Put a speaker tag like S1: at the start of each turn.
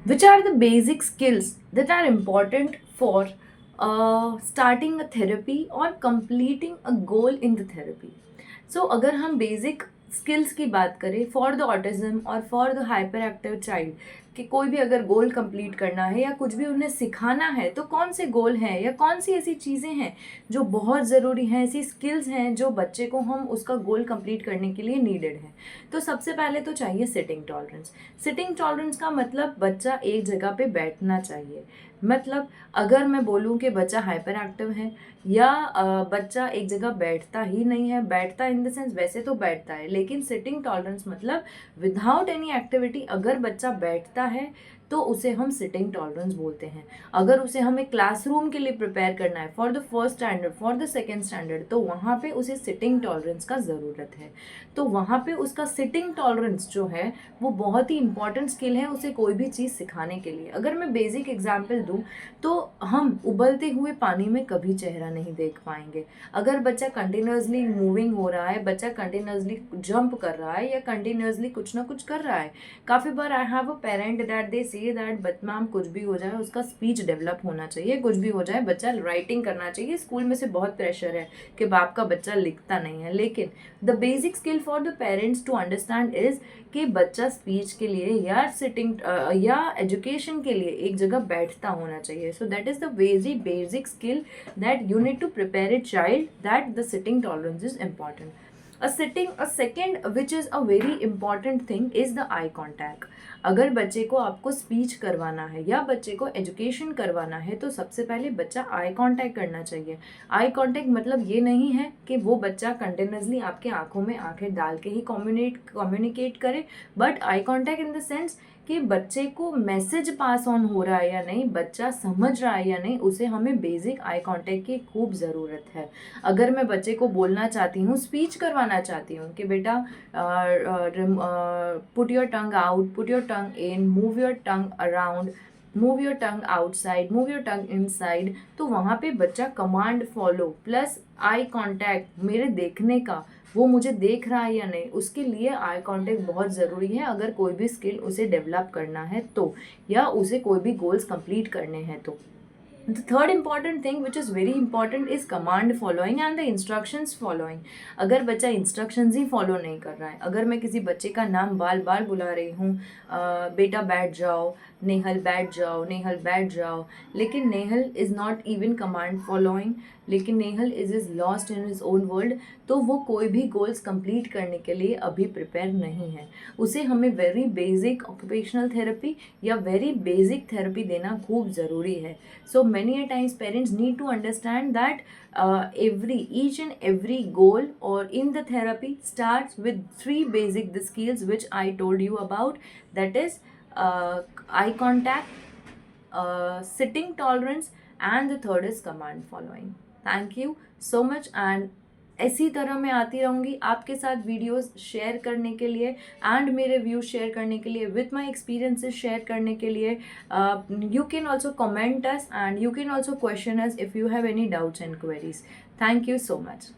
S1: which are the basic skills that are important for starting a therapy or completing a goal in the therapy. So अगर हम basic skills की बात करें for the autism और for the hyper active child, कि कोई भी अगर गोल कंप्लीट करना है या कुछ भी उन्हें सिखाना है, तो कौन से गोल हैं या कौन सी ऐसी चीज़ें हैं जो बहुत ज़रूरी हैं, ऐसी स्किल्स हैं जो बच्चे को हम उसका गोल कंप्लीट करने के लिए नीडेड है। तो सबसे पहले तो चाहिए सिटिंग टॉलरेंस। सिटिंग टॉलरेंस का मतलब बच्चा एक जगह पे बैठना चाहिए। मतलब अगर मैं बोलूँ कि बच्चा हाइपर एक्टिव है या बच्चा एक जगह बैठता ही नहीं है, बैठता इन द सेंस वैसे तो बैठता है, लेकिन सिटिंग टॉलरेंस मतलब विदाउट एनी एक्टिविटी अगर बच्चा बैठता है तो उसे हम सिटिंग टॉलरेंस बोलते हैं। अगर उसे हमें क्लासरूम के लिए प्रिपेयर करना है for the first standard, for the second standard, तो वहाँ पे उसे सिटिंग टॉलरेंस का ज़रूरत है। तो वहाँ पे उसका सिटिंग टॉलरेंस जो है वो बहुत ही इंपॉर्टेंट स्किल है उसे कोई भी चीज़ सिखाने के लिए। अगर मैं बेसिक एग्जाम्पल दूँ तो हम उबलते हुए पानी में कभी चेहरा नहीं देख पाएंगे। अगर बच्चा कंटिन्यूसली मूविंग हो रहा है, बच्चा कंटिन्यूसली जंप कर रहा है या कंटिन्यूसली कुछ ना कुछ कर रहा है, काफ़ी बार I have a parent that they say that but ma'am कुछ भी हो जाए उसका स्पीच डेवलप होना चाहिए, कुछ भी हो जाए बच्चा राइटिंग करना चाहिए, स्कूल में से बहुत प्रेशर है कि बाप का बच्चा लिखता नहीं है। लेकिन the basic skill for the parents to understand is कि बच्चा स्पीच के लिए या सिटिंग या एजुकेशन के लिए एक जगह बैठता होना चाहिए। So that is the very basic skill that you need to prepare a child, that the sitting tolerance is important. A second which is a very important thing is the eye contact. अगर बच्चे को आपको speech करवाना है या बच्चे को education करवाना है तो सबसे पहले बच्चा आई कांटेक्ट करना चाहिए। आई कांटेक्ट मतलब ये नहीं है कि वो बच्चा कंटिन्यूसली आपके आंखों में आंखें डाल के ही कम्युनिकेट करे, but eye contact in the sense कि बच्चे को मैसेज पास ऑन हो रहा है या नहीं, बच्चा समझ रहा है या नहीं, उसे हमें बेसिक आई कांटेक्ट की खूब ज़रूरत है। अगर मैं बच्चे को बोलना चाहती हूँ, स्पीच करवाना चाहती हूँ कि बेटा put your tongue out, put your tongue in, move your tongue around, move your tongue outside, move your tongue inside, तो वहाँ पे बच्चा command follow plus eye contact मेरे देखने का, वो मुझे देख रहा है या नहीं, उसके लिए आई कांटेक्ट बहुत ज़रूरी है अगर कोई भी स्किल उसे डेवलप करना है तो, या उसे कोई भी गोल्स कंप्लीट करने हैं तो। The third important thing which is very important is command following and the instructions following. अगर बच्चा instructions ही follow नहीं कर रहा है, अगर मैं किसी बच्चे का नाम बार बार बुला रही हूँ, बेटा बैठ जाओ, नेहल बैठ जाओ, नेहल बैठ जाओ, लेकिन Nehal is not even command following, लेकिन Nehal is lost in his own world, तो वो कोई भी गोल्स कंप्लीट करने के लिए अभी प्रिपेयर नहीं है। उसे हमें वेरी बेसिक ऑक्यूपेशनल थेरेपी या वेरी बेसिक थेरेपी देना खूब ज़रूरी है। So many a times parents need to understand that each and every goal or in the therapy starts with three basic the skills which I told you about, that is eye contact, sitting tolerance, and the third is command following. Thank you so much. And इसी तरह मैं आती रहूँगी आपके साथ videos share करने के लिए एंड मेरे व्यूज शेयर करने के लिए, विथ माई एक्सपीरियंसेस शेयर करने के लिए। You can also comment us and you can also question us if you have any doubts and queries. Thank you so much.